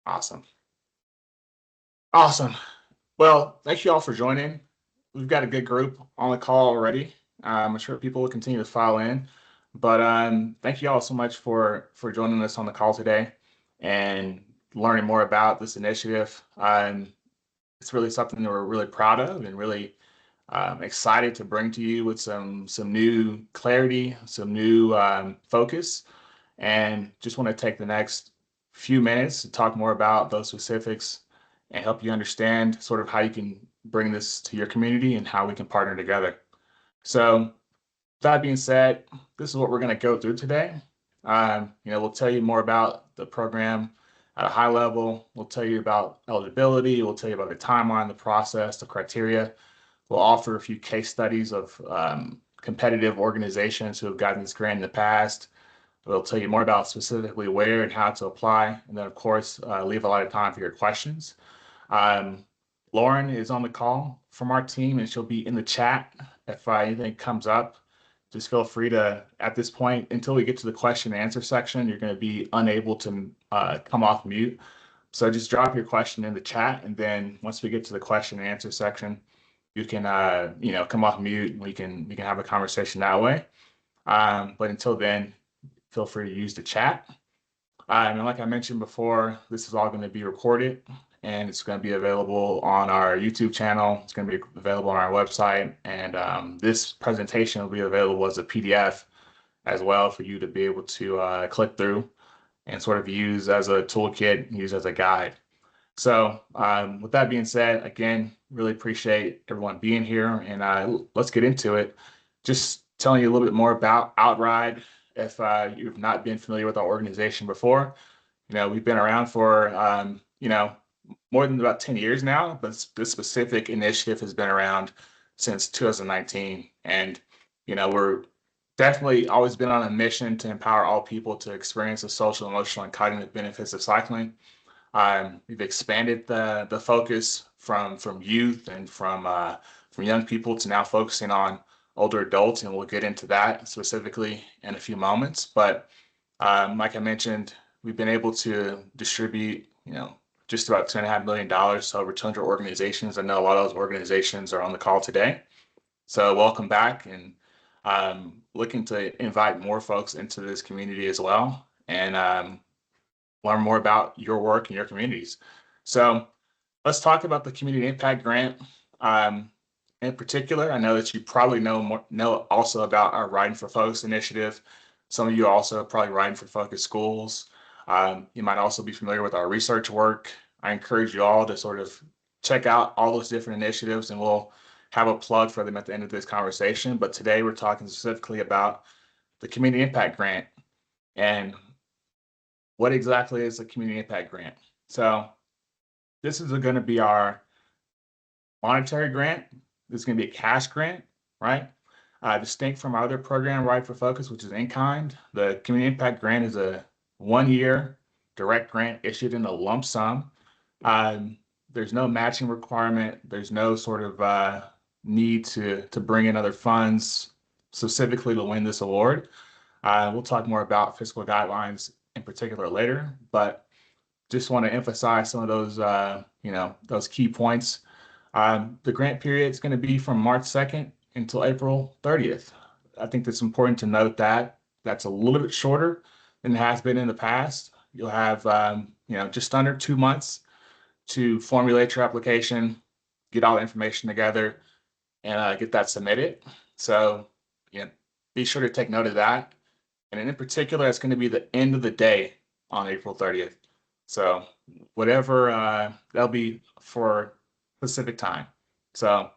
Awesome. Awesome. Well, thank you all for joining. We've got a good group on the call already. I'm sure people will continue to file in, but thank you all so much for joining us on the call today and learning more about this initiative. It's really something that we're really proud of and really excited to bring to you with some new clarity, some new focus, and just want to take the next few minutes to talk more about those specifics and help you understand sort of how you can bring this to your community and how we can partner together. So, that being said, this is what we're going to go through today. We'll tell you more about the program at a high level. We'll tell you about eligibility. We'll tell you about the timeline, the process, the criteria. We'll offer a few case studies of competitive organizations who have gotten this grant in the past. We'll tell you more about specifically where and how to apply. And then, of course, leave a lot of time for your questions. Um, Lauren is on the call from our team, and she'll be in the chat if anything comes up. Just feel free to, at this point, until we get to the question and answer section, you're going to be unable to come off mute. So just drop your question in the chat, and then once we get to the question and answer section, you can come off mute and we can have a conversation that way. But until then, feel free to use the chat. And like I mentioned before, this is all going to be recorded and it's going to be available on our YouTube channel. It's going to be available on our website. And this presentation will be available as a PDF as well for you to be able to click through and sort of use as a toolkit, use as a guide. So with that being said, again, really appreciate everyone being here, and let's get into it. Just telling you a little bit more about Outride. If you've not been familiar with our organization before, we've been around for more than about 10 years now, but this specific initiative has been around since 2019, and we're definitely always been on a mission to empower all people to experience the social, emotional, and cognitive benefits of cycling. We've expanded the focus from youth and from young people to now focusing on older adults, and we'll get into that specifically in a few moments. But like I mentioned, we've been able to distribute, just about $2.5 million to over 200 organizations. I know a lot of those organizations are on the call today. So welcome back, and looking to invite more folks into this community as well, and learn more about your work and your communities. So let's talk about the Community Impact Grant. In particular, I know that you probably know also about our Riding for Focus initiative. Some of you are also probably Riding for Focus schools. You might also be familiar with our research work. I encourage you all to sort of check out all those different initiatives, and we'll have a plug for them at the end of this conversation. But today we're talking specifically about the Community Impact Grant and what exactly is a Community Impact Grant. So this is going to be our monetary grant. This is going to be a cash grant, right? Distinct from our other program, Ride for Focus, which is in kind. The Community Impact Grant is a 1-year direct grant issued in a lump sum. There's no matching requirement. There's no sort of need to bring in other funds specifically to win this award. We'll talk more about fiscal guidelines in particular later, but just want to emphasize some of those, those key points. The grant period is going to be from March 2nd until April 30th. I think that's important to note that that's a little bit shorter than it has been in the past. You'll have, just under 2 months to formulate your application, get all the information together, and get that submitted. So, be sure to take note of that. And in particular, it's going to be the end of the day on April 30th. So whatever, that'll be for Pacific time. So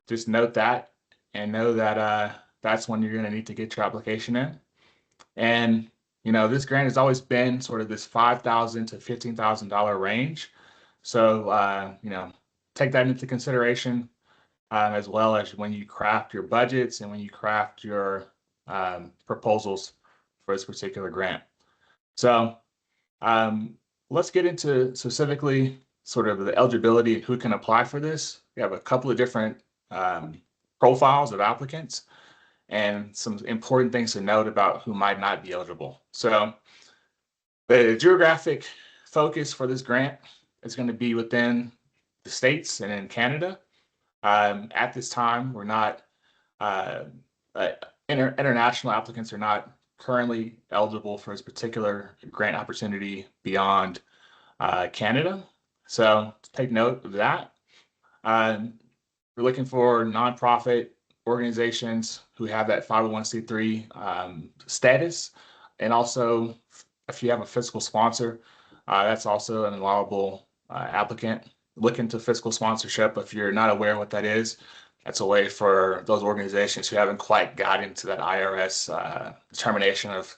just note that and know that that's when you're going to need to get your application in. And, this grant has always been sort of this $5,000 to $15,000 range. So, take that into consideration, as well as when you craft your budgets and when you craft your proposals for this particular grant. So let's get into specifically sort of the eligibility and who can apply for this. We have a couple of different profiles of applicants and some important things to note about who might not be eligible. So the geographic focus for this grant is going to be within the states and in Canada. At this time, we're not uh, international applicants are not currently eligible for this particular grant opportunity beyond Canada. So take note of that. Um, we're looking for nonprofit organizations who have that 501c3 status. And also, if you have a fiscal sponsor, that's also an allowable applicant. Look into fiscal sponsorship. If you're not aware what that is, that's a way for those organizations who haven't quite got into that IRS determination of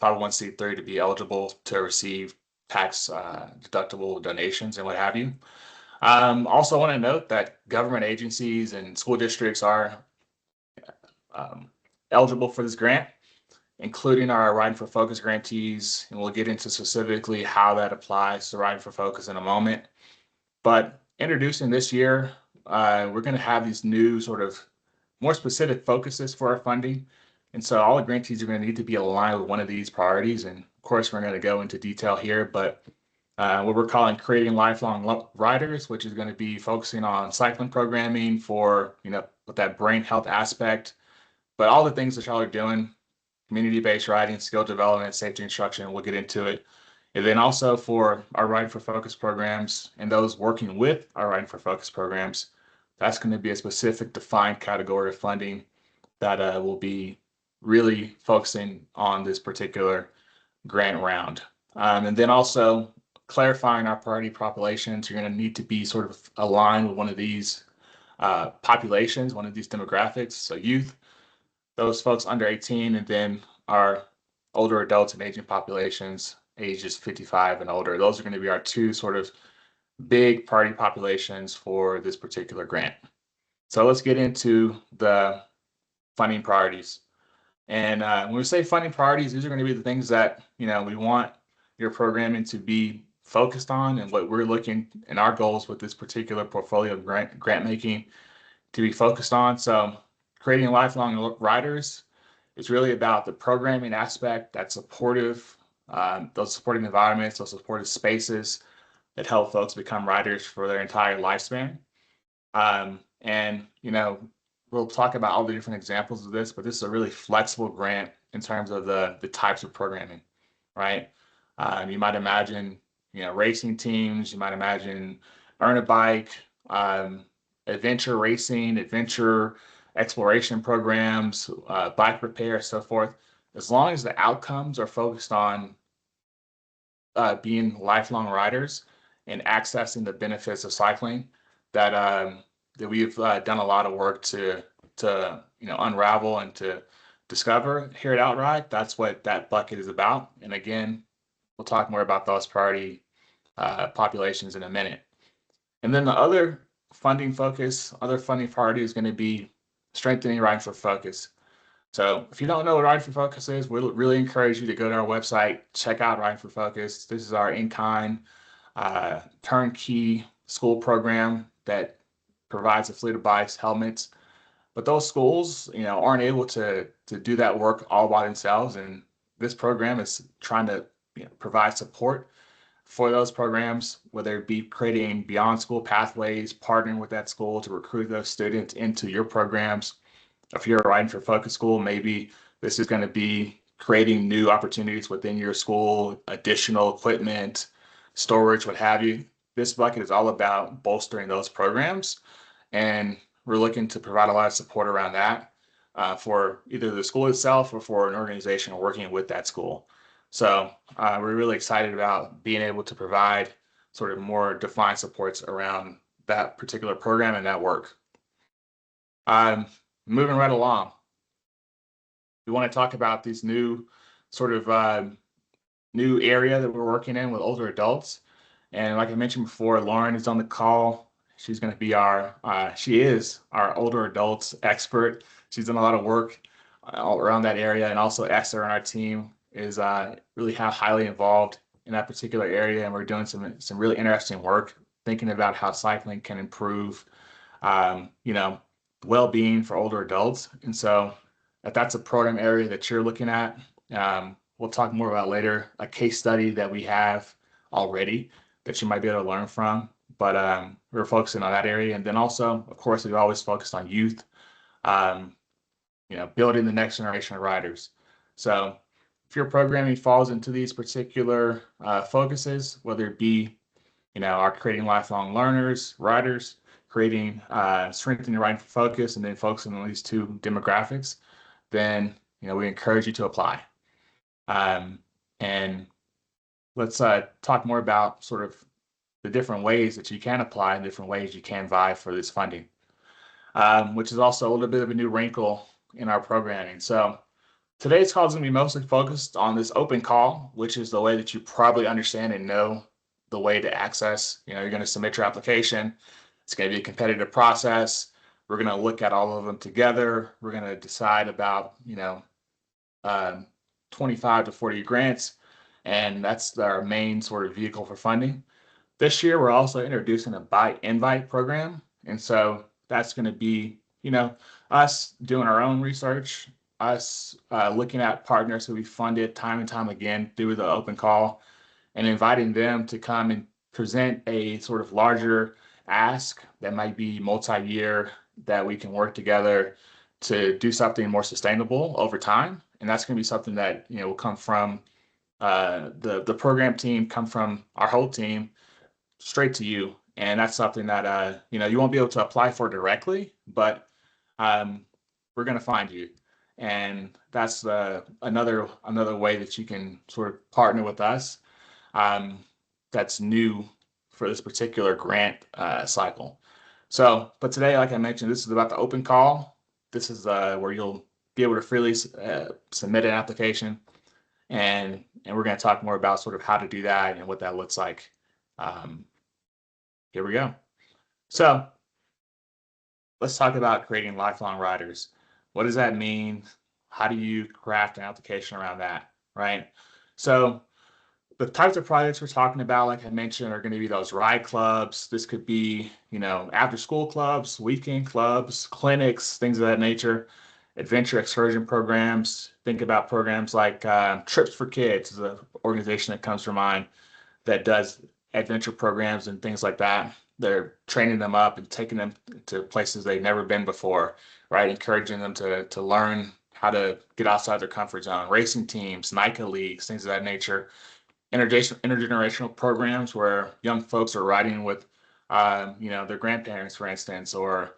501c3 to be eligible to receive tax deductible donations and what have you. Also, want to note that government agencies and school districts are um, eligible for this grant, including our Riding for Focus grantees, and we'll get into specifically how that applies to Riding for Focus in a moment. But introducing this year, we're going to have these new sort of more specific focuses for our funding. And so all the grantees are going to need to be aligned with one of these priorities. And of course, we're going to go into detail here, but what we're calling creating lifelong riders, which is going to be focusing on cycling programming for, with that brain health aspect, but all the things that y'all are doing, community-based riding, skill development, safety instruction, we'll get into it. And then also for our Riding for Focus programs and those working with our Riding for Focus programs, that's going to be a specific defined category of funding that will be really focusing on this particular grant round. And then also clarifying our priority populations, you're going to need to be sort of aligned with one of these populations, one of these demographics. So youth, those folks under 18, and then our older adults and aging populations, ages 55 and older. Those are going to be our two sort of big priority populations for this particular grant. So let's get into the funding priorities. And when we say funding priorities, these are going to be the things that, we want your programming to be focused on, and what we're looking and our goals with this particular portfolio of grant making to be focused on. So creating lifelong riders is really about the programming aspect that's supportive, those supporting environments, those supportive spaces that help folks become riders for their entire lifespan. And, we'll talk about all the different examples of this, but this is a really flexible grant in terms of the types of programming, right? You might imagine, racing teams, you might imagine earn a bike, adventure racing, adventure exploration programs, bike repair, so forth. As long as the outcomes are focused on being lifelong riders and accessing the benefits of cycling, that we've done a lot of work to unravel and to discover here at Outride. That's what that bucket is about. And again, we'll talk more about those priority populations in a minute. And then the other funding priority is going to be strengthening Riding for Focus. So if you don't know what Riding for Focus is, we'll really encourage you to go to our website, check out Riding for Focus. This is our in-kind turnkey school program that provides a fleet of bikes, helmets. But those schools, aren't able to do that work all by themselves. And this program is trying to provide support for those programs, whether it be creating beyond school pathways, partnering with that school to recruit those students into your programs. If you're a Riding for Focus school, maybe this is going to be creating new opportunities within your school, additional equipment, storage, what have you. This bucket is all about bolstering those programs, and we're looking to provide a lot of support around that for either the school itself or for an organization working with that school. So we're really excited about being able to provide sort of more defined supports around that particular program and that work. Moving right along, we want to talk about this new sort of new area that we're working in with older adults. And like I mentioned before, Lauren is on the call. She's going to be she is our older adults expert. She's done a lot of work all around that area. And also Esther on our team is really highly involved in that particular area. And we're doing some really interesting work thinking about how cycling can improve, well-being for older adults. And so if that's a program area that you're looking at, we'll talk more about later, a case study that we have already that you might be able to learn from. But we're focusing on that area. And then also, of course, we've always focused on youth, um, building the next generation of riders. So if your programming falls into these particular focuses, whether it be, our creating lifelong learners, riders, creating strengthening riding for focus, and then focusing on these two demographics, then, we encourage you to apply. And let's talk more about sort of the different ways that you can apply and different ways you can vie for this funding, which is also a little bit of a new wrinkle in our programming. So today's call is going to be mostly focused on this open call, which is the way that you probably understand and know the way to access. You're going to submit your application. It's going to be a competitive process. We're going to look at all of them together. We're going to decide about, 25 to 40 grants, and that's our main sort of vehicle for funding. This year, we're also introducing a buy invite program. And so that's going to be, us doing our own research, us looking at partners who we funded time and time again through the open call and inviting them to come and present a sort of larger ask that might be multi-year, that we can work together to do something more sustainable over time. And that's going to be something that, will come from the program team, come from our whole team straight to you. And that's something that, you won't be able to apply for directly, but we're going to find you. And that's another way that you can sort of partner with us. That's new for this particular grant cycle. So, but today, like I mentioned, this is about the open call. This is where you'll be able to freely submit an application. And we're going to talk more about sort of how to do that and what that looks like. Here we go. So let's talk about creating lifelong riders. What does that mean? How do you craft an application around that, right? So the types of projects we're talking about, like I mentioned, are going to be those ride clubs. This could be, after school clubs, weekend clubs, clinics, things of that nature, adventure excursion programs. Think about programs like Trips for Kids is an organization that comes to mind that does adventure programs and things like that. They're training them up and taking them to places they've never been before, right? Encouraging them to learn how to get outside their comfort zone. Racing teams, NICA leagues, things of that nature. Intergenerational programs where young folks are riding with, their grandparents, for instance, or,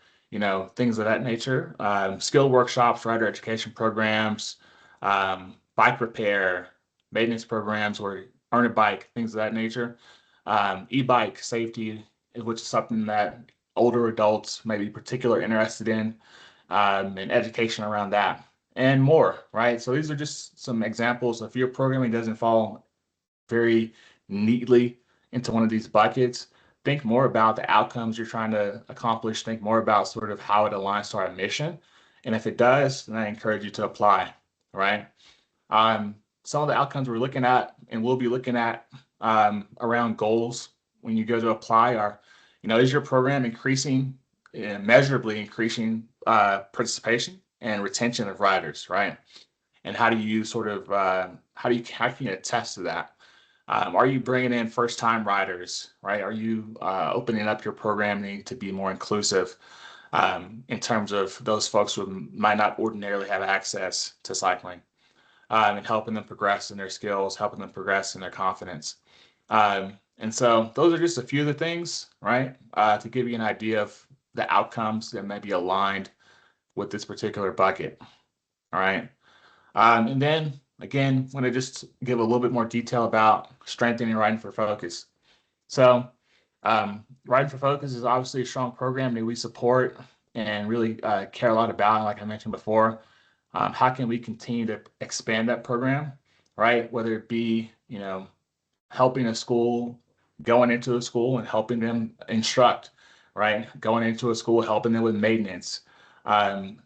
things of that nature. Skill workshops, rider education programs, bike repair, maintenance programs where earn a bike, things of that nature. E-bike safety, which is something that older adults may be particularly interested in, and education around that and more, right? So these are just some examples. If your programming doesn't fall very neatly into one of these buckets, think more about the outcomes you're trying to accomplish. Think more about sort of how it aligns to our mission. And if it does, then I encourage you to apply, right? Some of the outcomes we're looking at and we'll be looking at around goals when you go to apply are, is your program increasing, measurably increasing participation and retention of riders, right? And how do you sort of, how can you attest to that? Are you bringing in first-time riders, right? Are you opening up your programming to be more inclusive in terms of those folks who might not ordinarily have access to cycling, and helping them progress in their skills, helping them progress in their confidence? And so those are just a few of the things, right, to give you an idea of the outcomes that may be aligned with this particular bucket, all right? And then again, I want to just give a little bit more detail about strengthening riding for focus. So riding for focus is obviously a strong program that we support and really care a lot about, like I mentioned before. How can we continue to expand that program, right? Whether it be, helping a school, going into a school and helping them instruct, right? Going into a school, helping them with maintenance,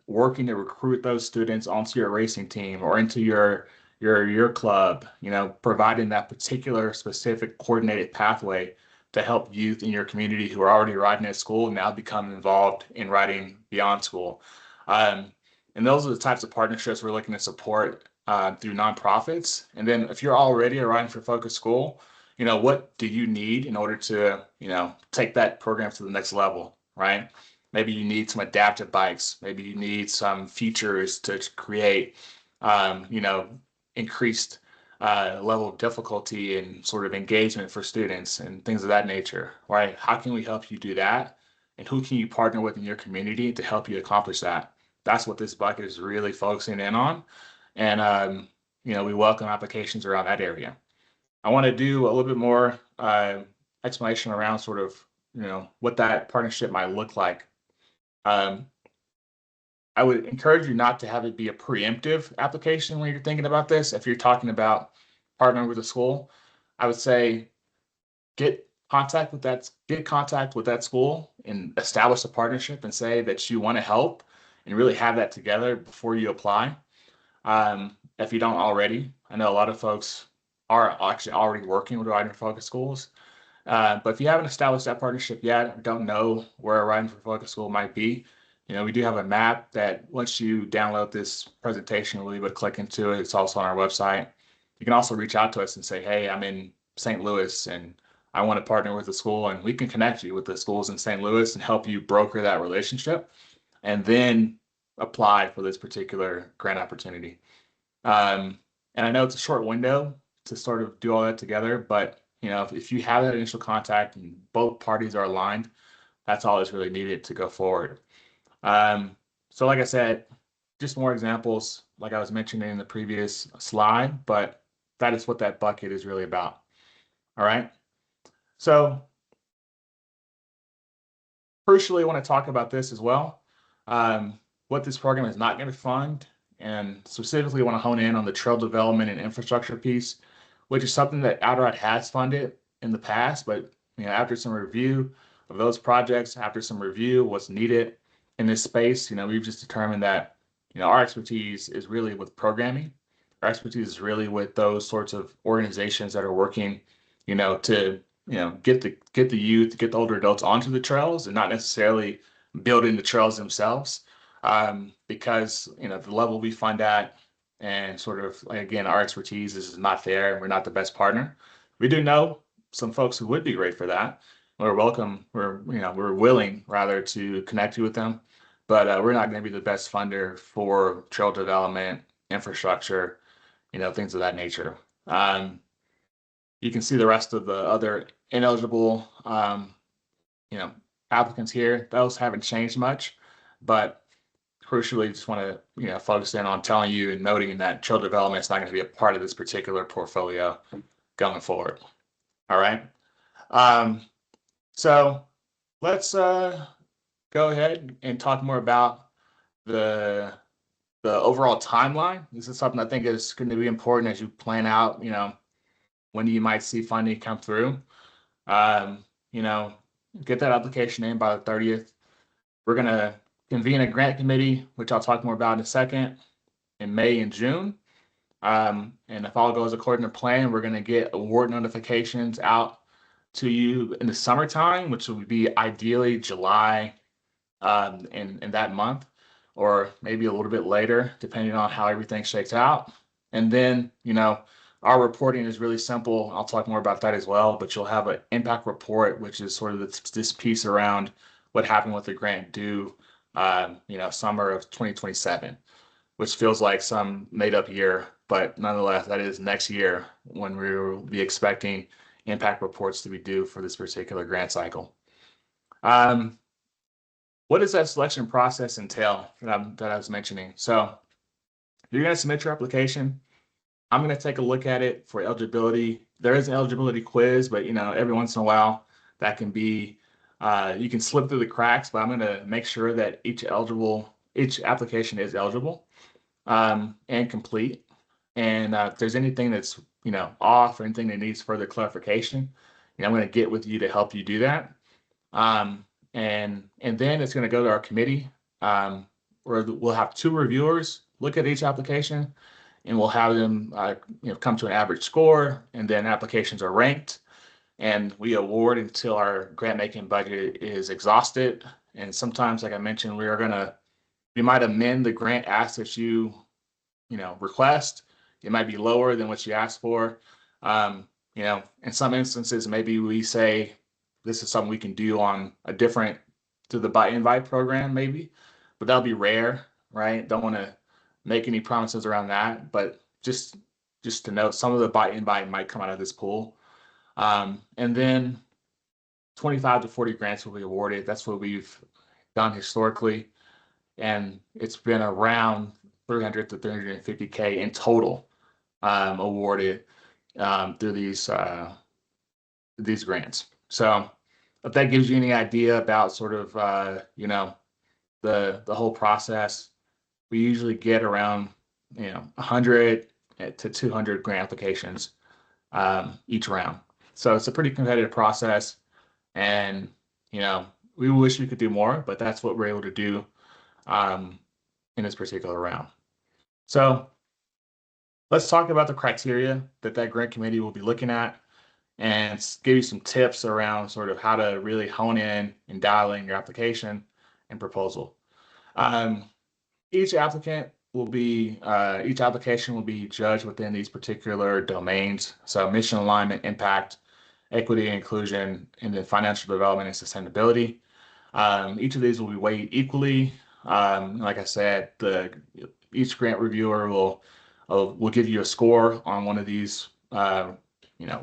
working to recruit those students onto your racing team or into your club, providing that particular specific coordinated pathway to help youth in your community who are already riding at school and now become involved in riding beyond school. And those are the types of partnerships we're looking to support through nonprofits. And then if you're already a Riding for Focus school, what do you need in order to, take that program to the next level, right? Maybe you need some adaptive bikes. Maybe you need some features to create, increased level of difficulty and sort of engagement for students and things of that nature, right? How can we help you do that? And who can you partner with in your community to help you accomplish that? That's what this bucket is really focusing in on. And, we welcome applications around that area. I want to do a little bit more explanation around sort of, what that partnership might look like. Um, I would encourage you not to have it be a preemptive application when you're thinking about this. If you're talking about partnering with a school, I would say get contact with that school and establish a partnership and say that you want to help and really have that together before you apply. If you don't already, I know a lot of folks are actually already working with riding focus schools. But if you haven't established that partnership yet, or don't know where a riding for focus school might be, we do have a map that once you download this presentation, we'll be able to click into it. It's also on our website. You can also reach out to us and say, hey, I'm in St. Louis and I want to partner with the school, and we can connect you with the schools in St. Louis and help you broker that relationship and then apply for this particular grant opportunity. And I know it's a short window to sort of do all that together, but if you have that initial contact and both parties are aligned, that's all that's really needed to go forward. So like I said, just more examples, like I was mentioning in the previous slide, but that is what that bucket is really about. All right. So crucially, I want to talk about this as well. What this program is not going to fund, and specifically want to hone in on the trail development and infrastructure piece, which is something that Outride has funded in the past, but after some review of those projects, after some review of what's needed in this space, we've just determined that our expertise is really with programming. Our expertise is really with those sorts of organizations that are working, to get the youth, get the older adults onto the trails, and not necessarily building the trails themselves. Because the level we fund at, and sort of like, again, our expertise is not there, and we're not the best partner. We do know some folks who would be great for that. We're welcome. We're willing rather to connect you with them, but we're not going to be the best funder for trail development, infrastructure, things of that nature. You can see the rest of the other ineligible, applicants here. Those haven't changed much, but crucially, just want to focus in on telling you and noting that trail development is not going to be a part of this particular portfolio going forward. All right. So let's go ahead and talk more about the overall timeline. This is something I think is going to be important as you plan out, when you might see funding come through. Get that application in by the 30th. We're going to convene a grant committee, which I'll talk more about in a second, in May and June. And if all goes according to plan, we're going to get award notifications out to you in the summertime, which will be ideally July in that month, or maybe a little bit later, depending on how everything shakes out. And then, our reporting is really simple. I'll talk more about that as well, but you'll have an impact report, which is sort of this piece around what happened with the grant due, summer of 2027, which feels like some made up year, but nonetheless, that is next year when we will be expecting impact reports to be due for this particular grant cycle. What does that selection process entail that I was mentioning? So you're going to submit your application. I'm going to take a look at it for eligibility. There is an eligibility quiz, but every once in a while that can be, you can slip through the cracks, but I'm going to make sure that each application is eligible and complete. And if there's anything that's, off or anything that needs further clarification, I'm going to get with you to help you do that. And then it's going to go to our committee, where we'll have 2 reviewers look at each application, and we'll have them, come to an average score, and then applications are ranked, and we award until our grant making budget is exhausted. And sometimes, like I mentioned, we might amend the grant ask that you request. It might be lower than what you asked for. In some instances, maybe we say this is something we can do on a different to the buy invite program, maybe, but that'll be rare, right? Don't want to make any promises around that, but just to note, some of the buy invite might come out of this pool. And then 25 to 40 grants will be awarded. That's what we've done historically. And it's been around 300 to 350K in total awarded through these grants. So if that gives you any idea about sort of the whole process, we usually get around 100 to 200 grant applications each round. So it's a pretty competitive process, and we wish we could do more, but that's what we're able to do um, in this particular round. So let's talk about the criteria that grant committee will be looking at, and give you some tips around sort of how to really hone in and dial in your application and proposal. Um, each application will be judged within these particular domains. So mission alignment, impact, equity and inclusion, and then financial development and sustainability. Each of these will be weighed equally. Like I said, each grant reviewer will give you a score on one of these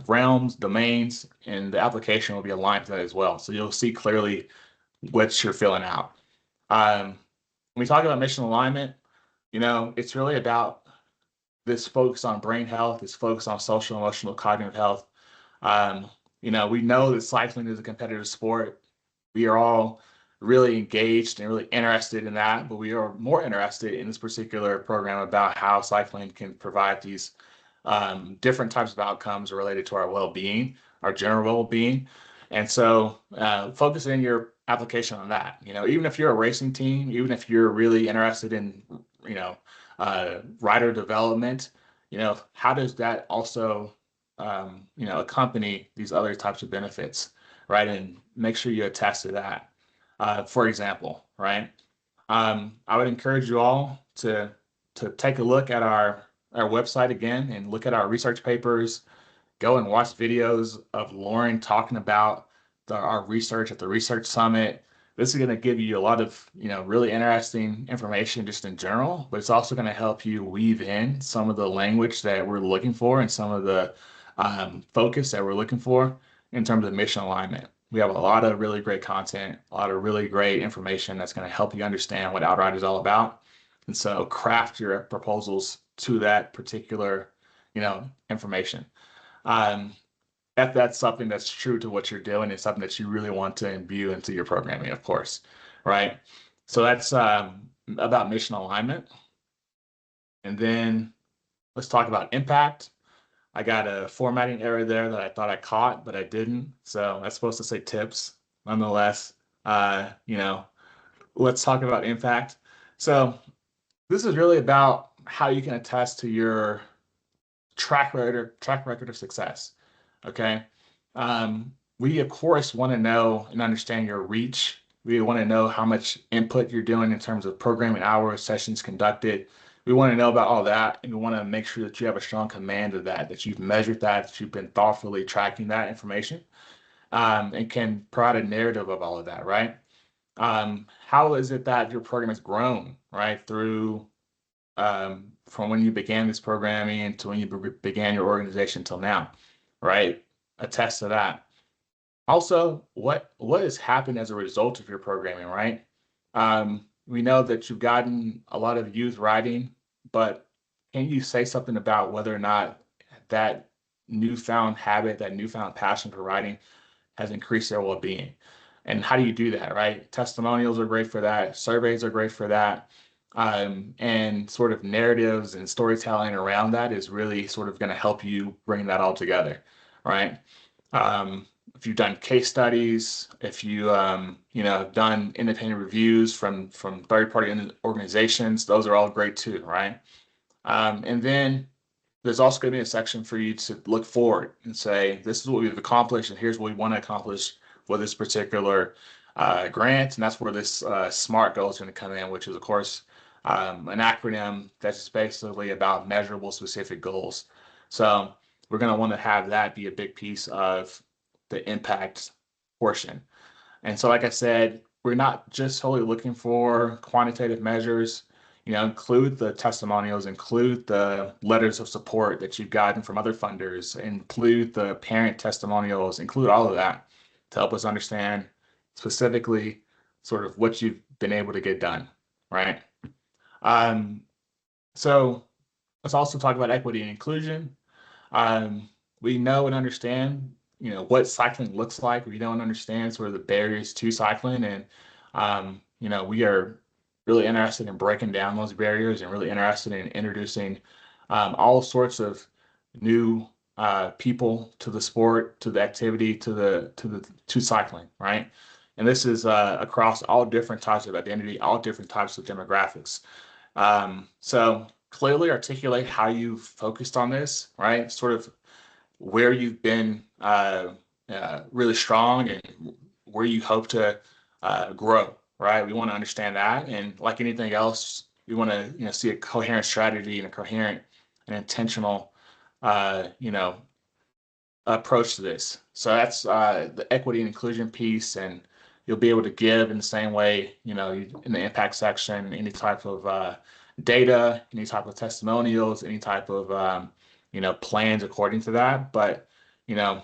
realms, domains, and the application will be aligned to that as well. So you'll see clearly what you're filling out. When we talk about mission alignment, it's really about this focus on brain health, this focus on social, emotional, cognitive health. We know that cycling is a competitive sport. We are all really engaged and really interested in that, but we are more interested in this particular program about how cycling can provide these different types of outcomes related to our well-being, our general well-being. And so focus in your application on that. Even if you're a racing team, even if you're really interested in, rider development, how does that also, accompany these other types of benefits, right? And make sure you attest to that. For example, right? I would encourage you all to take a look at our website again and look at our research papers. Go and watch videos of Lauren talking about our research at the Research Summit. This is going to give you a lot of, really interesting information just in general, but it's also going to help you weave in some of the language that we're looking for and some of the focus that we're looking for in terms of mission alignment. We have a lot of really great content, a lot of really great information that's going to help you understand what Outride is all about. And so craft your proposals to that particular, information. If that's something that's true to what you're doing, it's something that you really want to imbue into your programming, of course, right? So that's about mission alignment. And then let's talk about impact. I got a formatting error there that I thought I caught, but I didn't. So that's supposed to say tips. Nonetheless, let's talk about impact. So this is really about how you can attest to your track record of success. Okay. We of course want to know and understand your reach. We want to know how much input you're doing in terms of programming hours, sessions conducted. We want to know about all that, and we want to make sure that you have a strong command of that you've measured that you've been thoughtfully tracking that information, and can provide a narrative of all of that, right? How is it that your program has grown, right, through from when you began this programming to when you began your organization till now, right? Attest to that. Also, what has happened as a result of your programming, right? We know that you've gotten a lot of youth riding, but can you say something about whether or not that newfound habit, that newfound passion for riding has increased their well-being? And how do you do that, right? Testimonials are great for that. Surveys are great for that. And sort of narratives and storytelling around that is really sort of going to help you bring that all together, right? If you've done case studies, if you have done independent reviews from third-party organizations, those are all great too, right? And then there's also going to be a section for you to look forward and say, this is what we've accomplished, and here's what we want to accomplish for this particular grant. And that's where this SMART goal is going to come in, which is, of course, an acronym that's basically about measurable specific goals. So we're going to want to have that be a big piece of the impact portion. And so, like I said, we're not just solely looking for quantitative measures. Include the testimonials, include the letters of support that you've gotten from other funders, include the parent testimonials, include all of that to help us understand specifically sort of what you've been able to get done, right? Um, so let's also talk about equity and inclusion. Um, we know and understand, what cycling looks like. We know and understand sort of the barriers to cycling, and we are really interested in breaking down those barriers and really interested in introducing all sorts of new people to the sport, to the activity, to cycling, right? And this is across all different types of identity, all different types of demographics. So clearly articulate how you've focused on this, right? Sort of where you've been really strong and where you hope to grow, right? We want to understand that, and like anything else, we want to see a coherent strategy and a coherent and intentional approach to this. So that's the equity and inclusion piece, and you'll be able to give in the same way, in the impact section, any type of data, any type of testimonials, any type of, plans according to that. But, you know,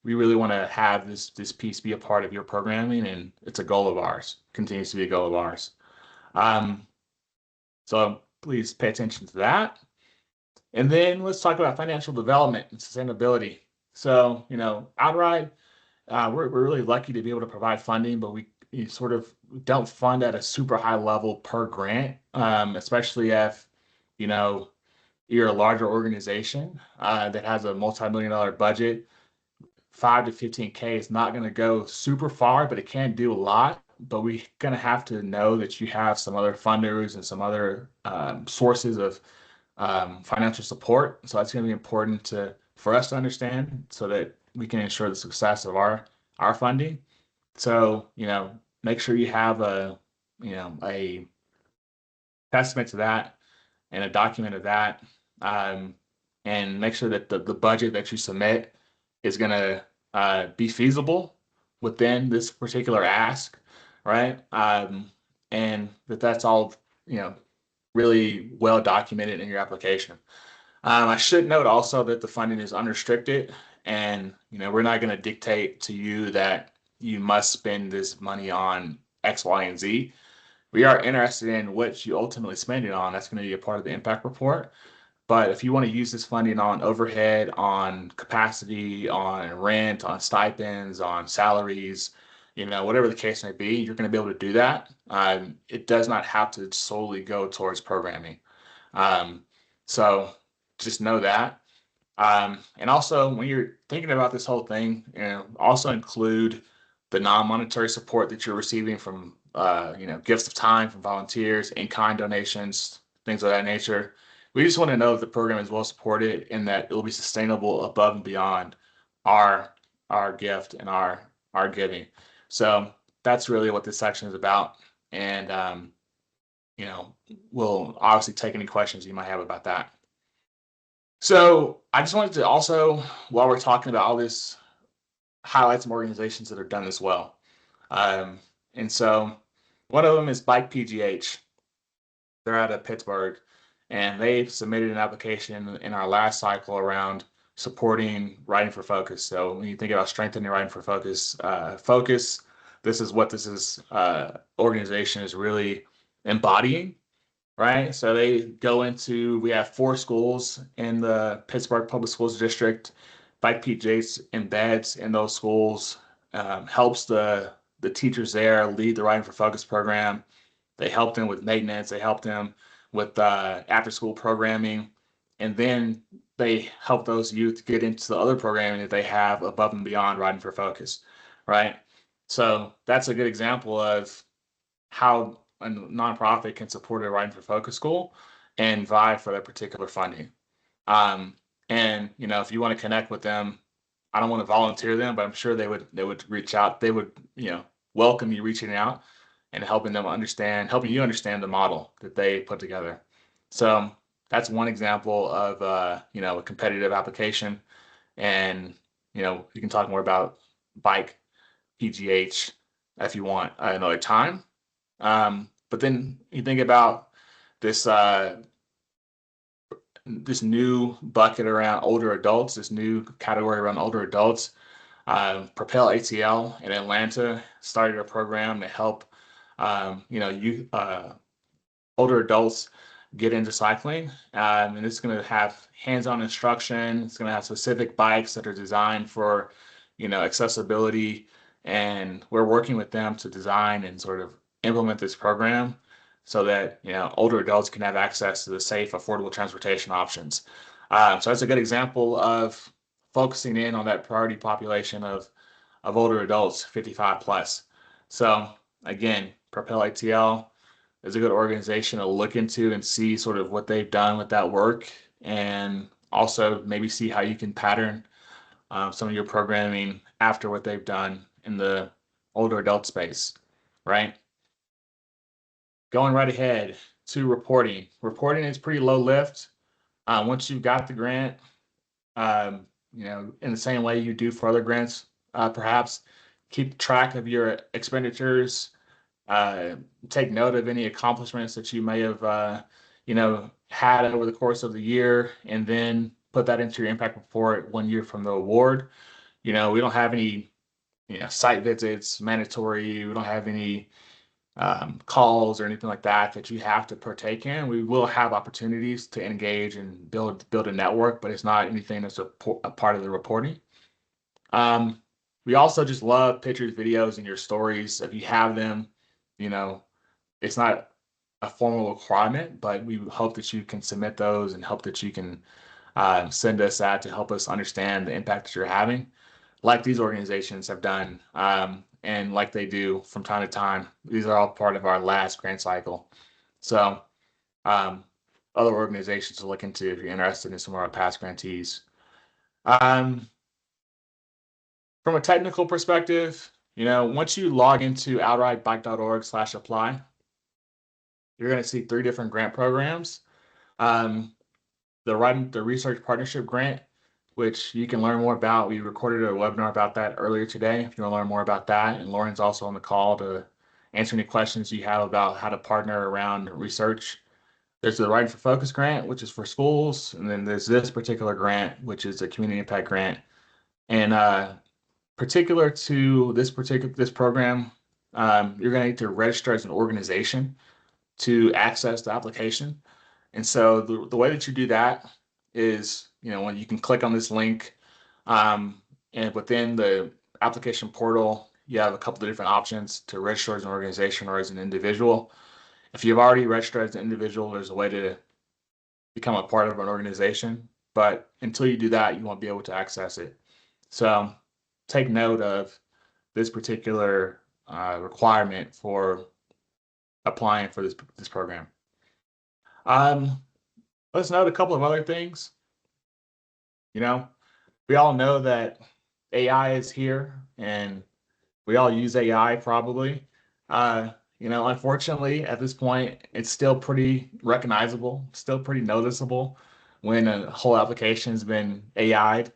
we really want to have this piece be a part of your programming, and it's a goal of ours, continues to be a goal of ours. Um, so please pay attention to that. And then let's talk about financial development and sustainability. So, Outride, we're really lucky to be able to provide funding, but we sort of don't fund at a super high level per grant, especially if, you know, you're a larger organization that has a multi-million dollar budget. 5 to 15K is not going to go super far, but it can do a lot. But we're going to have to know that you have some other funders and some other sources of financial support. So that's going to be important for us to understand so that we can ensure the success of our funding. So, make sure you have a testament to that and a document of that, um, and make sure that the budget that you submit is going to be feasible within this particular ask, right? And that's all, you know, really well documented in your application. I should note also that the funding is unrestricted, and we're not going to dictate to you that you must spend this money on X, Y, and Z. We are interested in what you ultimately spend it on. That's going to be a part of the impact report. But if you want to use this funding on overhead, on capacity, on rent, on stipends, on salaries, whatever the case may be, you're going to be able to do that. It does not have to solely go towards programming. Um, so just know that. And also, when you're thinking about this whole thing, also include the non-monetary support that you're receiving from, gifts of time from volunteers, in-kind donations, things of that nature. We just want to know that the program is well supported and that it will be sustainable above and beyond our our gift and our giving. So that's really what this section is about. And we'll obviously take any questions you might have about that. So I just wanted to also, while we're talking about all this, highlight some organizations that have done this well. Um, and so one of them is Bike PGH. They're out of Pittsburgh, and they've submitted an application in our last cycle around supporting Riding for Focus. So when you think about strengthening Riding for Focus, this is what this is organization is really embodying, right? So we have 4 schools in the Pittsburgh Public Schools District. Bike PGH embeds in those schools, helps the teachers there lead the Riding for Focus program. They help them with maintenance. They help them with after school programming. And then they help those youth get into the other programming that they have above and beyond Riding for Focus, right? So that's a good example of how a nonprofit can support a Riding for Focus school and vie for that particular funding. Um, and if you want to connect with them, I don't want to volunteer them, but I'm sure they would reach out. They would welcome you reaching out and helping you understand the model that they put together. So that's one example of a competitive application. And you can talk more about bike PGH if you want another time. But then you think about this this new bucket around older adults, this new category around older adults. Propel ATL in Atlanta started a program to help you older adults get into cycling. And it's going to have hands-on instruction. It's going to have specific bikes that are designed for, accessibility. And we're working with them to design and sort of implement this program so that, older adults can have access to the safe, affordable transportation options. So that's a good example of focusing in on that priority population of older adults, 55 plus. So again, Propel ATL is a good organization to look into and see sort of what they've done with that work, and also maybe see how you can pattern some of your programming after what they've done in the older adult space, right? Going right ahead to reporting. Reporting is pretty low lift. Once you've got the grant, in the same way you do for other grants, perhaps keep track of your expenditures, uh, take note of any accomplishments that you may have, had over the course of the year, and then put that into your impact report 1 year from the award. We don't have any, site visits mandatory. We don't have any calls or anything like that that you have to partake in. We will have opportunities to engage and build a network, but it's not anything that's a part of the reporting. We also just love pictures, videos, and your stories. If you have them, you know, it's not a formal requirement, but we hope that you can submit those and hope that you can send us that to help us understand the impact that you're having, like these organizations have done, and like they do from time to time. These are all part of our last grant cycle. So, um, other organizations to look into if you're interested in some of our past grantees. Um, from a technical perspective, once you log into outridebike.org/apply, you're going to see 3 different grant programs. Um, the Research Partnership Grant, which you can learn more about. We recorded a webinar about that earlier today if you want to learn more about that. And Lauren's also on the call to answer any questions you have about how to partner around research. There's the Writing for Focus grant, which is for schools. And then there's this particular grant, which is a community impact grant. And particular to this program, you're going to need to register as an organization to access the application. And so the way that you do that is, when you can click on this link, and within the application portal, you have a couple of different options to register as an organization or as an individual. If you've already registered as an individual, there's a way to become a part of an organization. But until you do that, you won't be able to access it. So take note of this particular requirement for applying for this program. Let's note a couple of other things. We all know that AI is here, and we all use AI probably. Unfortunately, at this point, it's still pretty recognizable, still pretty noticeable when a whole application has been AI'd.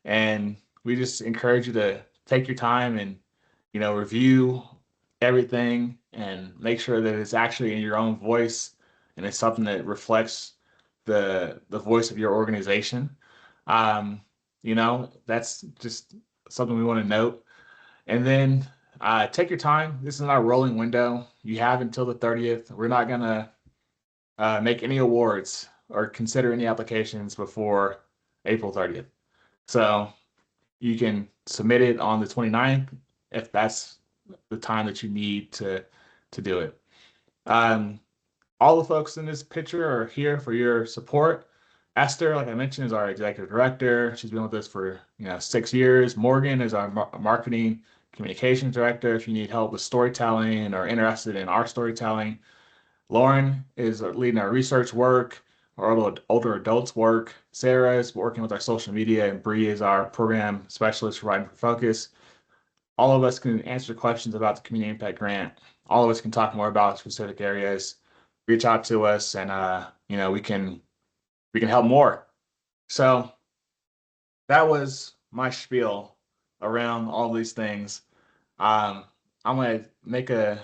And we just encourage you to take your time and, review everything and make sure that it's actually in your own voice and it's something that reflects the voice of your organization. Um, that's just something we want to note. And then take your time. This is not a rolling window. You have until the 30th. We're not going to make any awards or consider any applications before April 30th. So you can submit it on the 29th if that's the time that you need to do it. All the folks in this picture are here for your support. Esther, like I mentioned, is our executive director. She's been with us for 6 years. Morgan is our marketing communications director. If you need help with storytelling or interested in our storytelling, Lauren is leading our research work, our older adults work. Sarah is working with our social media, and Bree is our program specialist for Writing for Focus. All of us can answer questions about the Community Impact Grant. All of us can talk more about specific areas. Reach out to us, and we can we can help more. So that was my spiel around all these things. Um, I'm gonna make it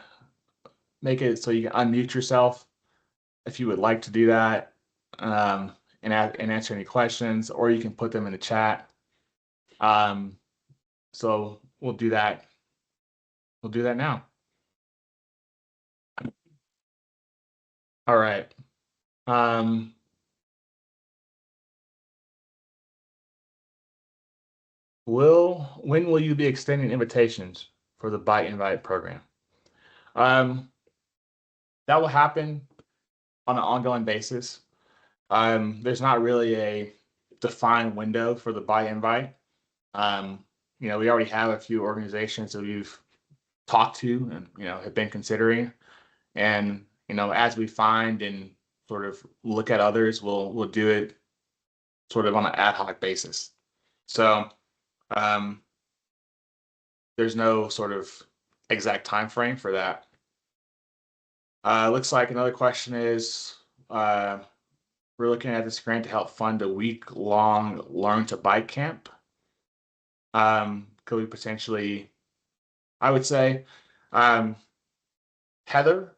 so you can unmute yourself if you would like to do that, and answer any questions, or you can put them in the chat. Um, so we'll do that. We'll do that now. All right. Um, when will you be extending invitations for the Bite Invite program? Um, that will happen on an ongoing basis. There's not really a defined window for the Bite Invite. We already have a few organizations that we've talked to and have been considering, and as we find and sort of look at others, we'll do it sort of on an ad hoc basis. So um, there's no sort of exact time frame for that. Looks like another question is, we're looking at this grant to help fund a week-long Learn to Bike camp. Could we potentially, I would say, um, Heather,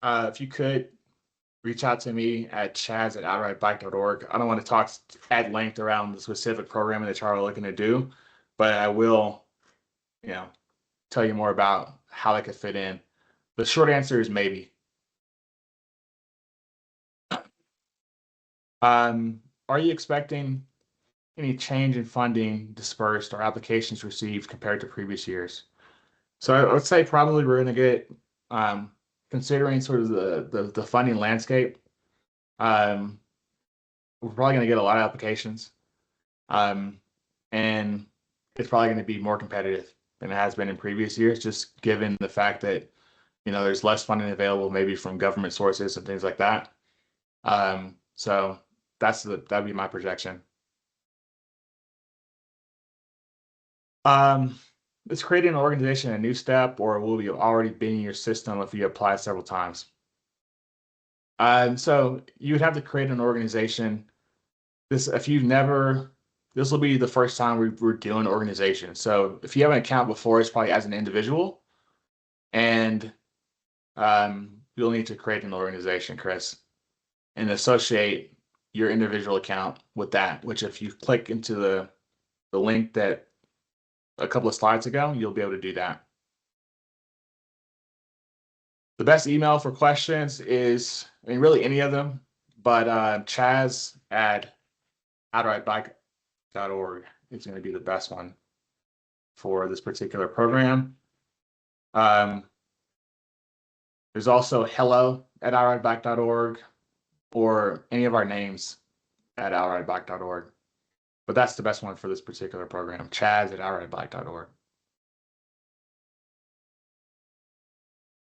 if you could reach out to me at chaz@outridebike.org. I don't want to talk at length around the specific programming that y'all are looking to do, but I will, tell you more about how that could fit in. The short answer is maybe. Are you expecting any change in funding dispersed or applications received compared to previous years? So I would say probably we're going to get, considering sort of the funding landscape, um, we're probably going to get a lot of applications, and it's probably going to be more competitive than it has been in previous years, just given the fact that there's less funding available, maybe from government sources and things like that. So that'd be my projection. Um, is creating an organization a new step, or will you already be in your system if you apply several times? So you would have to create an organization. If you've never, this will be the first time we're doing organization. So if you have an account before, it's probably as an individual, and you'll need to create an organization, Chris, and associate your individual account with that. Which, if you click into the link that a couple of slides ago, you'll be able to do that. The best email for questions is, I mean, really any of them, but chaz@outridebike.org is going to be the best one for this particular program. There's also hello@outridebike.org or any of our names at outridebike.org. But that's the best one for this particular program, chaz@outridebike.org.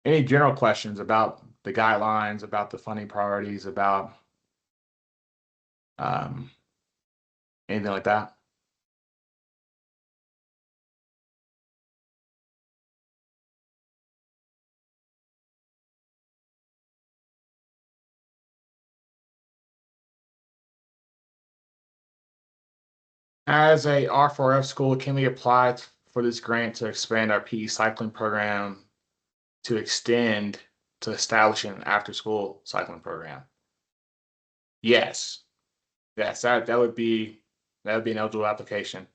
Any general questions about the guidelines, about the funding priorities, about anything like that? As a R4F school, can we apply for this grant to expand our PE cycling program to extend to establishing an after-school cycling program? Yes. Yes, that would be an eligible application.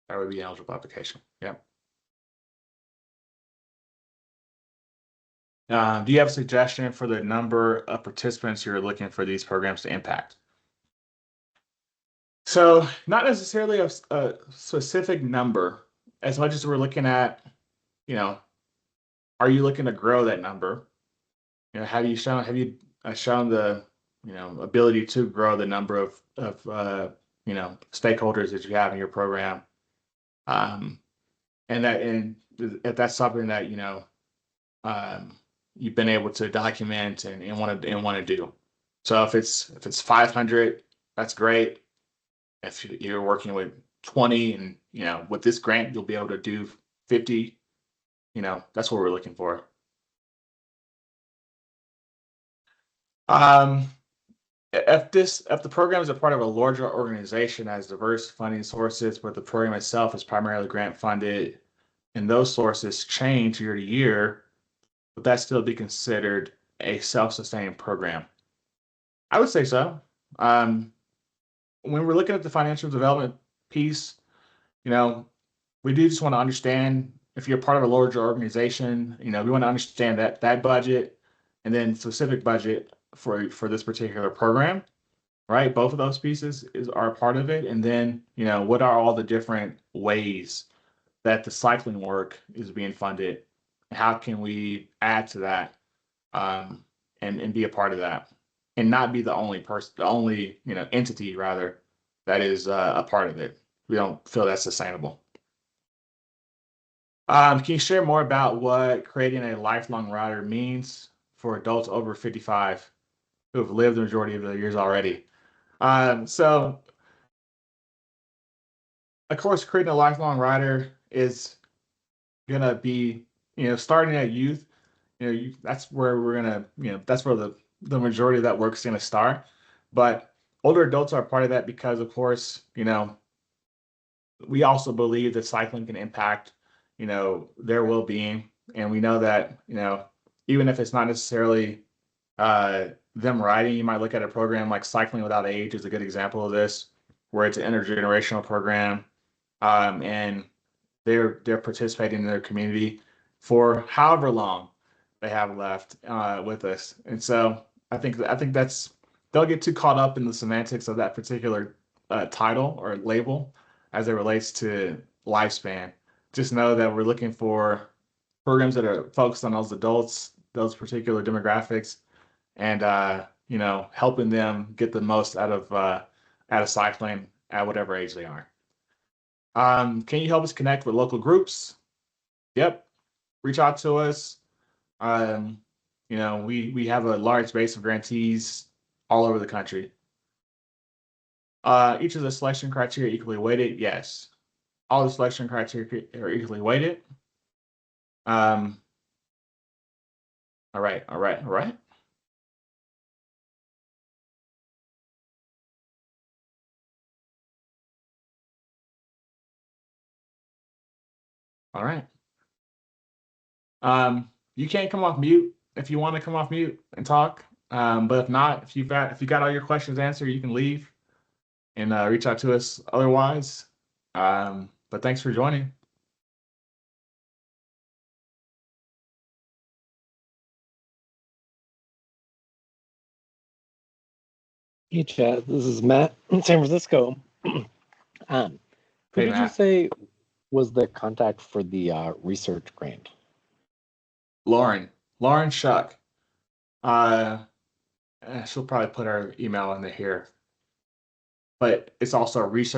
That would be an eligible application. Yep. Do you have a suggestion for the number of participants you're looking for these programs to impact? So not necessarily a specific number, as much as we're looking at, are you looking to grow that number? Have you shown the ability to grow the number of stakeholders that you have in your program, and if that's something that you've been able to document and want to do. So if it's 500, that's great. If you're working with 20, and with this grant you'll be able to do 50, that's what we're looking for. Um, if the program is a part of a larger organization has diverse funding sources, but the program itself is primarily grant funded, and those sources change year to year, would that still be considered a self-sustaining program? I would say so. Um, when we're looking at the financial development piece, you know, we do just want to understand if you're part of a larger organization, we want to understand that budget and then specific budget for this particular program, right? Both of those pieces are a part of it. And then, what are all the different ways that the cycling work is being funded? How can we add to that, um, and be a part of that, and not be the only person, the only entity rather that is a part of it. We don't feel that's sustainable. Can you share more about what creating a lifelong rider means for adults over 55 who have lived the majority of their years already? So, of course, creating a lifelong rider is gonna be, starting at youth. That's where we're gonna, that's where the majority of that work's gonna start. But older adults are part of that because, of course, we also believe that cycling can impact, their well-being, and we know that, even if it's not necessarily them riding, you might look at a program like Cycling Without Age is a good example of this, where it's an intergenerational program, and they're participating in their community for however long they have left with us. And so I think that's they'll get too caught up in the semantics of that particular title or label as it relates to lifespan. Just know that we're looking for programs that are focused on those adults, those particular demographics, and helping them get the most out of cycling at whatever age they are. Can you help us connect with local groups? Yep, reach out to us. Um, we have a large base of grantees all over the country. Each of the selection criteria equally weighted? Yes. All the selection criteria are equally weighted. Um, all right, all right, all right, all right. You can't come off mute if you want to come off mute and talk. But if not, if you got all your questions answered, you can leave and reach out to us otherwise. But thanks for joining. Hey, Chad, this is Matt in San Francisco. Um, who Hey, did you Matt. say was the contact for the research grant? Lauren Shuck. Uh, she'll probably put her email in the here, but it's also research